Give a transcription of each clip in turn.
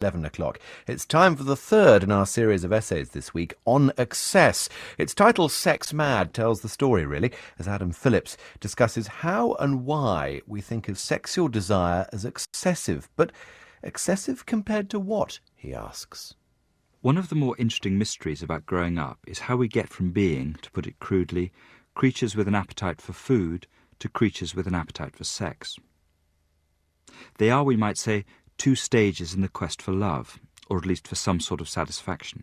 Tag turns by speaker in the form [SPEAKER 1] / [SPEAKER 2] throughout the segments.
[SPEAKER 1] 11 o'clock. It's time for the third in our series of essays this week on excess. Its title, Sex Mad, tells the story, really, as Adam Phillips discusses how and why we think of sexual desire as excessive. But excessive compared to what, he asks.
[SPEAKER 2] One of the more interesting mysteries about growing up is how we get from being, to put it crudely, creatures with an appetite for food to creatures with an appetite for sex. They are, we might say, two stages in the quest for love, or at least for some sort of satisfaction.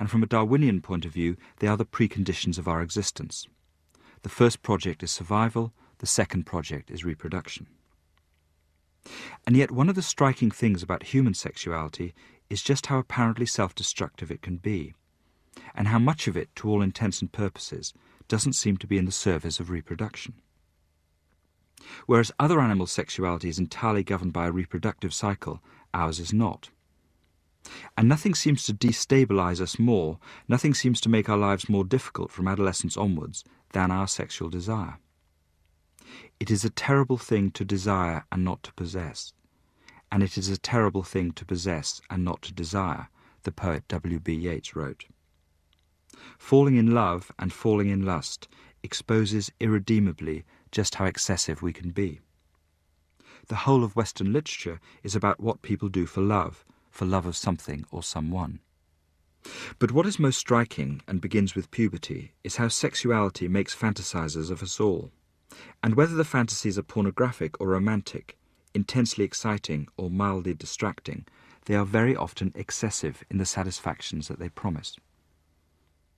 [SPEAKER 2] And from a Darwinian point of view, they are the preconditions of our existence. The first project is survival, the second project is reproduction. And yet one of the striking things about human sexuality is just how apparently self-destructive it can be, and how much of it, to all intents and purposes, doesn't seem to be in the service of reproduction. Whereas other animal sexuality is entirely governed by a reproductive cycle, ours is not. And nothing seems to destabilise us more, nothing seems to make our lives more difficult from adolescence onwards than our sexual desire. It is a terrible thing to desire and not to possess, and it is a terrible thing to possess and not to desire, the poet W.B. Yeats wrote. Falling in love and falling in lust exposes irredeemably just how excessive we can be. The whole of Western literature is about what people do for love of something or someone. But what is most striking, and begins with puberty, is how sexuality makes fantasizers of us all. And whether the fantasies are pornographic or romantic, intensely exciting or mildly distracting, they are very often excessive in the satisfactions that they promise.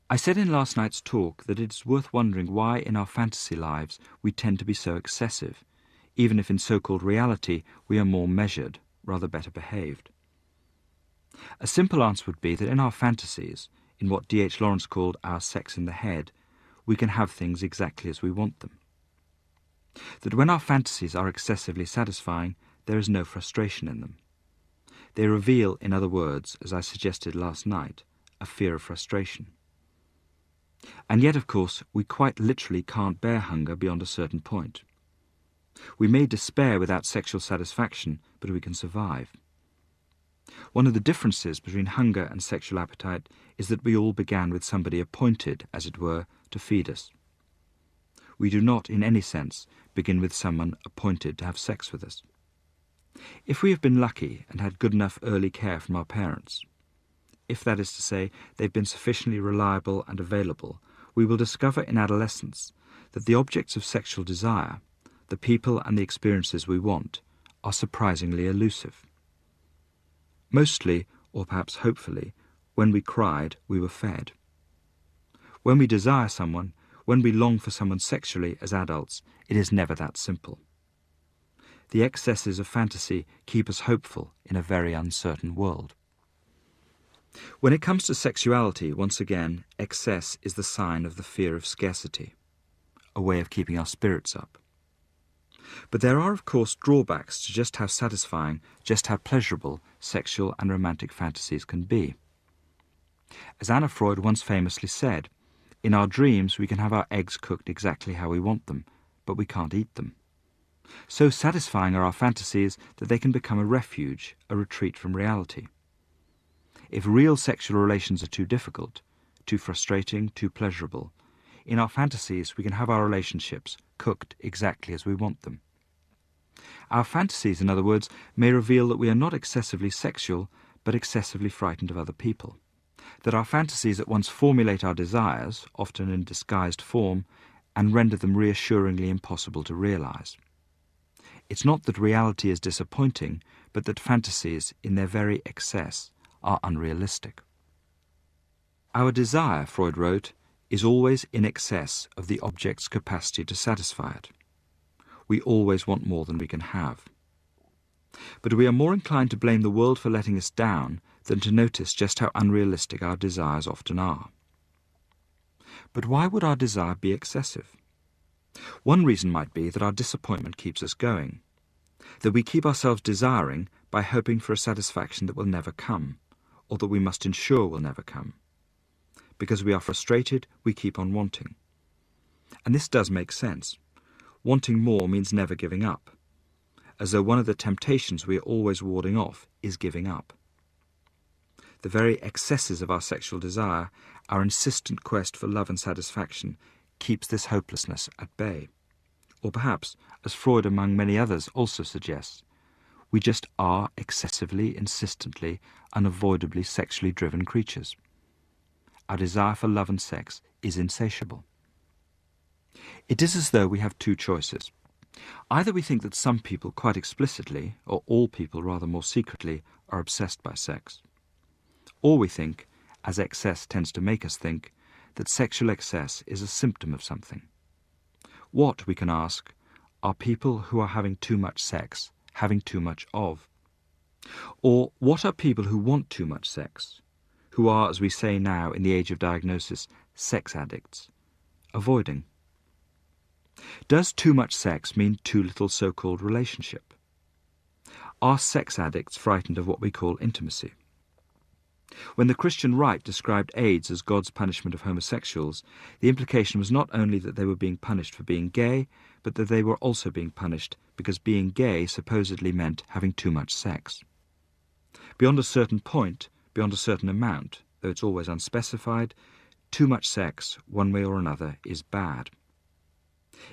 [SPEAKER 2] I said in last night's talk that it is worth wondering why in our fantasy lives we tend to be so excessive, even if in so-called reality we are more measured, rather better behaved. A simple answer would be that in our fantasies, in what D.H. Lawrence called our sex in the head, we can have things exactly as we want them. That when our fantasies are excessively satisfying, there is no frustration in them. They reveal, in other words, as I suggested last night, a fear of frustration. And yet, of course, we quite literally can't bear hunger beyond a certain point. We may despair without sexual satisfaction, but we can survive. One of the differences between hunger and sexual appetite is that we all began with somebody appointed, as it were, to feed us. We do not, in any sense, begin with someone appointed to have sex with us. If we have been lucky and had good enough early care from our parents, if that is to say, they've been sufficiently reliable and available, we will discover in adolescence that the objects of sexual desire, the people and the experiences we want, are surprisingly elusive. Mostly, or perhaps hopefully, when we cried, we were fed. When we desire someone, when we long for someone sexually as adults, it is never that simple. The excesses of fantasy keep us hopeful in a very uncertain world. When it comes to sexuality, once again, excess is the sign of the fear of scarcity, a way of keeping our spirits up. But there are, of course, drawbacks to just how satisfying, just how pleasurable sexual and romantic fantasies can be. As Anna Freud once famously said, in our dreams we can have our eggs cooked exactly how we want them, but we can't eat them. So satisfying are our fantasies that they can become a refuge, a retreat from reality. If real sexual relations are too difficult, too frustrating, too pleasurable, in our fantasies we can have our relationships cooked exactly as we want them. Our fantasies, in other words, may reveal that we are not excessively sexual, but excessively frightened of other people. That our fantasies at once formulate our desires, often in disguised form, and render them reassuringly impossible to realize. It's not that reality is disappointing, but that fantasies, in their very excess, are unrealistic. Our desire, Freud wrote, is always in excess of the object's capacity to satisfy it. We always want more than we can have. But we are more inclined to blame the world for letting us down than to notice just how unrealistic our desires often are. But why would our desire be excessive? One reason might be that our disappointment keeps us going, that we keep ourselves desiring by hoping for a satisfaction that will never come, or that we must ensure will never come. Because we are frustrated, we keep on wanting. And this does make sense. Wanting more means never giving up. as though one of the temptations we are always warding off is giving up. The very excesses of our sexual desire, our insistent quest for love and satisfaction, keeps this hopelessness at bay. Or perhaps, as Freud among many others also suggests, we just are excessively, insistently, unavoidably sexually driven creatures. Our desire for love and sex is insatiable. It is as though we have two choices. Either we think that some people quite explicitly, or all people rather more secretly, are obsessed by sex. Or we think, as excess tends to make us think, that sexual excess is a symptom of something. What, we can ask, are people who are having too much sex having too much of? Or what are people who want too much sex, who are, as we say now in the age of diagnosis, sex addicts, avoiding? Does too much sex mean too little so-called relationship? Are sex addicts frightened of what we call intimacy? When the Christian right described AIDS as God's punishment of homosexuals, the implication was not only that they were being punished for being gay, but that they were also being punished because being gay supposedly meant having too much sex. Beyond a certain point, beyond a certain amount, though it's always unspecified, too much sex, one way or another, is bad.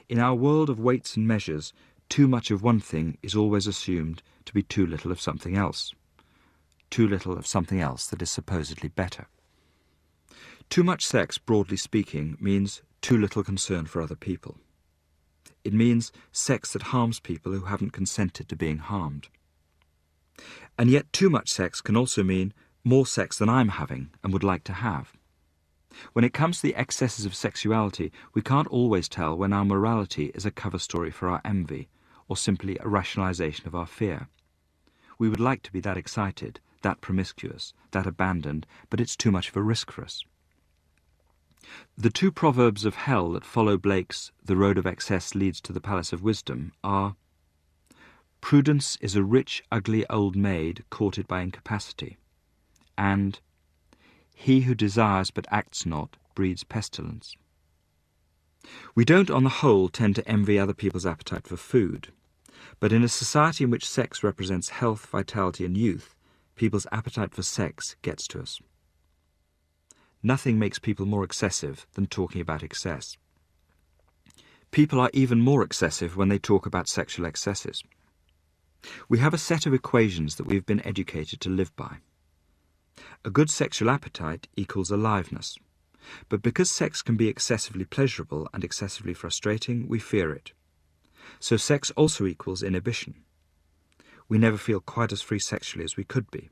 [SPEAKER 2] In our world of weights and measures, too much of one thing is always assumed to be too little of something else. Too little of something else that is supposedly better. Too much sex, broadly speaking, means too little concern for other people. It means sex that harms people who haven't consented to being harmed. And yet too much sex can also mean more sex than I'm having and would like to have. When it comes to the excesses of sexuality, we can't always tell when our morality is a cover story for our envy, or simply a rationalization of our fear. We would like to be that excited, that promiscuous, that abandoned, but it's too much of a risk for us. The two proverbs of hell that follow Blake's "The road of excess leads to the palace of wisdom" are, "Prudence is a rich, ugly old maid courted by incapacity," and "He who desires but acts not breeds pestilence." We don't, on the whole, tend to envy other people's appetite for food, but in a society in which sex represents health, vitality and youth, people's appetite for sex gets to us. Nothing makes people more excessive than talking about excess. People are even more excessive when they talk about sexual excesses. We have a set of equations that we've been educated to live by. A good sexual appetite equals aliveness, but because sex can be excessively pleasurable and excessively frustrating, we fear it. So sex also equals inhibition. We never feel quite as free sexually as we could be.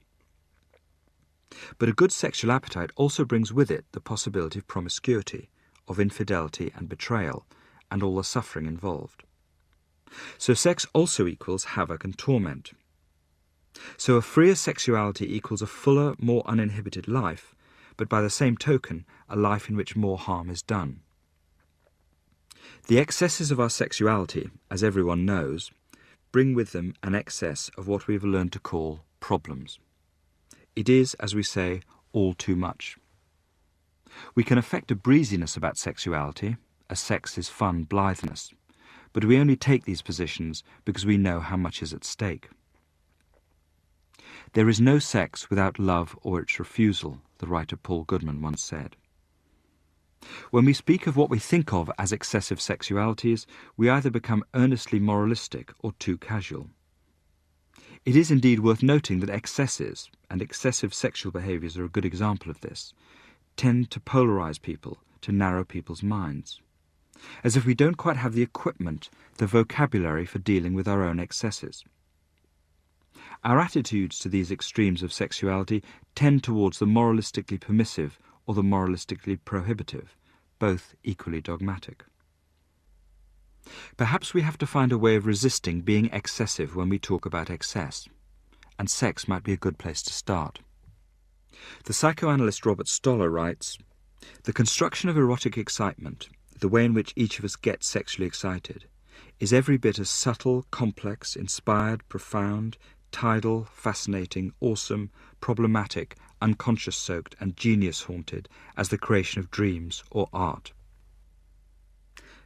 [SPEAKER 2] But a good sexual appetite also brings with it the possibility of promiscuity, of infidelity and betrayal, and all the suffering involved. So sex also equals havoc and torment. So a freer sexuality equals a fuller, more uninhibited life, but by the same token, a life in which more harm is done. The excesses of our sexuality, as everyone knows, bring with them an excess of what we've learned to call problems. It is, as we say, all too much. We can affect a breeziness about sexuality, as sex is fun blitheness, but we only take these positions because we know how much is at stake. There is no sex without love or its refusal, the writer Paul Goodman once said. When we speak of what we think of as excessive sexualities, we either become earnestly moralistic or too casual. It is indeed worth noting that excesses, and excessive sexual behaviours are a good example of this, tend to polarize people, to narrow people's minds, as if we don't quite have the equipment, the vocabulary for dealing with our own excesses. Our attitudes to these extremes of sexuality tend towards the moralistically permissive or the moralistically prohibitive, both equally dogmatic. Perhaps we have to find a way of resisting being excessive when we talk about excess, and sex might be a good place to start. The psychoanalyst Robert Stoller writes, "The construction of erotic excitement, the way in which each of us gets sexually excited, is every bit as subtle, complex, inspired, profound, tidal, fascinating, awesome, problematic, unconscious-soaked and genius-haunted as the creation of dreams or art."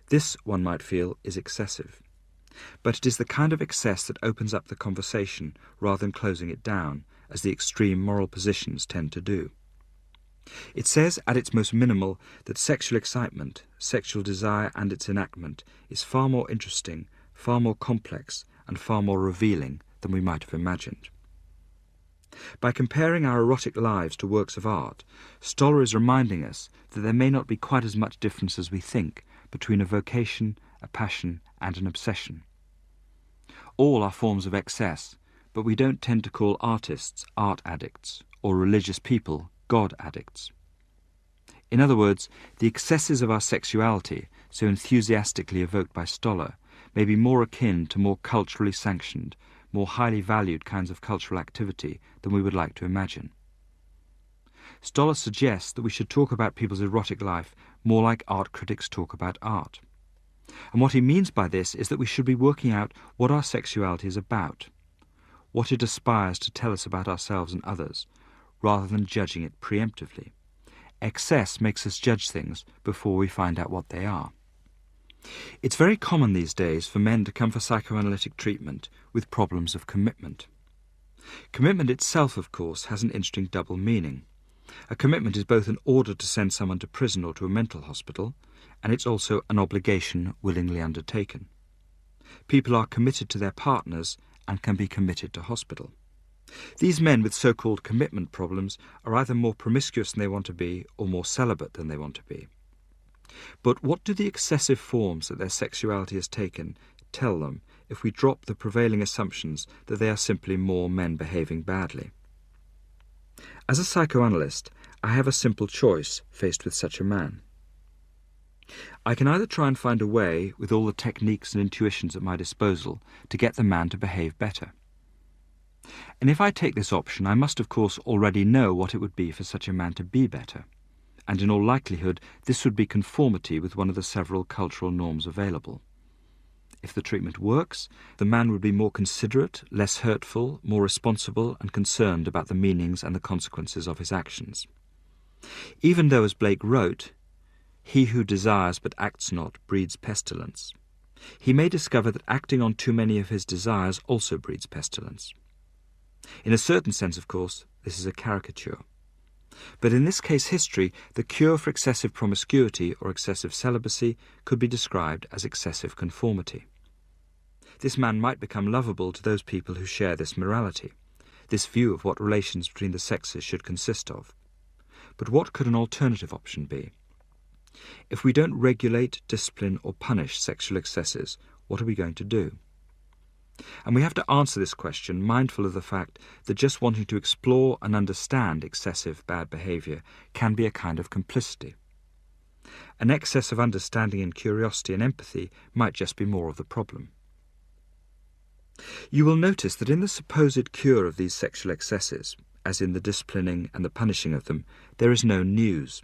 [SPEAKER 2] This, one might feel, is excessive. but it is the kind of excess that opens up the conversation rather than closing it down, as the extreme moral positions tend to do. It says, at its most minimal, that sexual excitement, sexual desire and its enactment is far more interesting, far more complex, and far more revealing than we might have imagined. By comparing our erotic lives to works of art, Stoller is reminding us that there may not be quite as much difference as we think between a vocation, a passion, and an obsession. All are forms of excess, but we don't tend to call artists art addicts or religious people God addicts. In other words, the excesses of our sexuality, so enthusiastically evoked by Stoller, may be more akin to more culturally sanctioned, more highly valued kinds of cultural activity than we would like to imagine. Stoller suggests that we should talk about people's erotic life more like art critics talk about art. And what he means by this is that we should be working out what our sexuality is about, what it aspires to tell us about ourselves and others, rather than judging it preemptively. Excess makes us judge things before we find out what they are. It's very common these days for men to come for psychoanalytic treatment with problems of commitment. Commitment itself, of course, has an interesting double meaning. A commitment is both an order to send someone to prison or to a mental hospital, and it's also an obligation willingly undertaken. People are committed to their partners and can be committed to hospital. These men with so-called commitment problems are either more promiscuous than they want to be or more celibate than they want to be. But what do the excessive forms that their sexuality has taken tell them if we drop the prevailing assumptions that they are simply more men behaving badly? As a psychoanalyst, I have a simple choice faced with such a man. I can either try and find a way, with all the techniques and intuitions at my disposal, to get the man to behave better. And if I take this option, I must of course already know what it would be for such a man to be better, and in all likelihood this would be conformity with one of the several cultural norms available. If the treatment works, the man would be more considerate, less hurtful, more responsible and concerned about the meanings and the consequences of his actions. Even though, as Blake wrote, "He who desires but acts not breeds pestilence," he may discover that acting on too many of his desires also breeds pestilence. In a certain sense, of course, this is a caricature. But in this case history, the cure for excessive promiscuity or excessive celibacy could be described as excessive conformity. This man might become lovable to those people who share this morality, this view of what relations between the sexes should consist of. But what could an alternative option be? If we don't regulate, discipline or punish sexual excesses, what are we going to do? And we have to answer this question mindful of the fact that just wanting to explore and understand excessive bad behaviour can be a kind of complicity. An excess of understanding and curiosity and empathy might just be more of the problem. You will notice that in the supposed cure of these sexual excesses, as in the disciplining and the punishing of them, there is no news.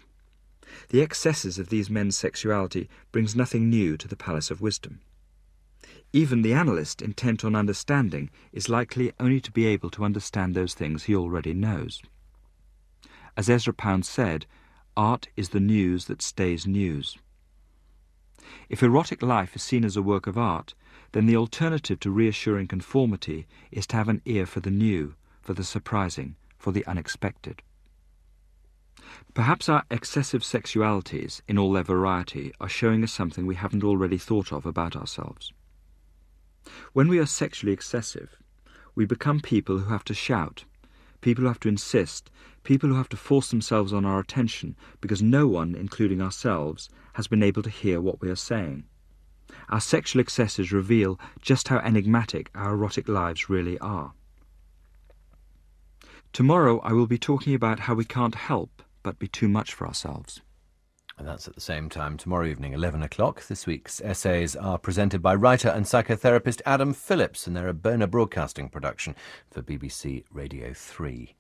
[SPEAKER 2] The excesses of these men's sexuality brings nothing new to the Palace of Wisdom. Even the analyst intent on understanding is likely only to be able to understand those things he already knows. As Ezra Pound said, art is the news that stays news. If erotic life is seen as a work of art, then the alternative to reassuring conformity is to have an ear for the new, for the surprising, for the unexpected. Perhaps our excessive sexualities, in all their variety, are showing us something we haven't already thought of about ourselves. When we are sexually excessive, we become people who have to shout, people who have to insist, people who have to force themselves on our attention because no one, including ourselves, has been able to hear what we are saying. Our sexual excesses reveal just how enigmatic our erotic lives really are. Tomorrow I will be talking about how we can't help but be too much for ourselves.
[SPEAKER 1] And that's at the same time tomorrow evening, 11 o'clock. This week's essays are presented by writer and psychotherapist Adam Phillips, and they're a Boner Broadcasting production for BBC Radio 3.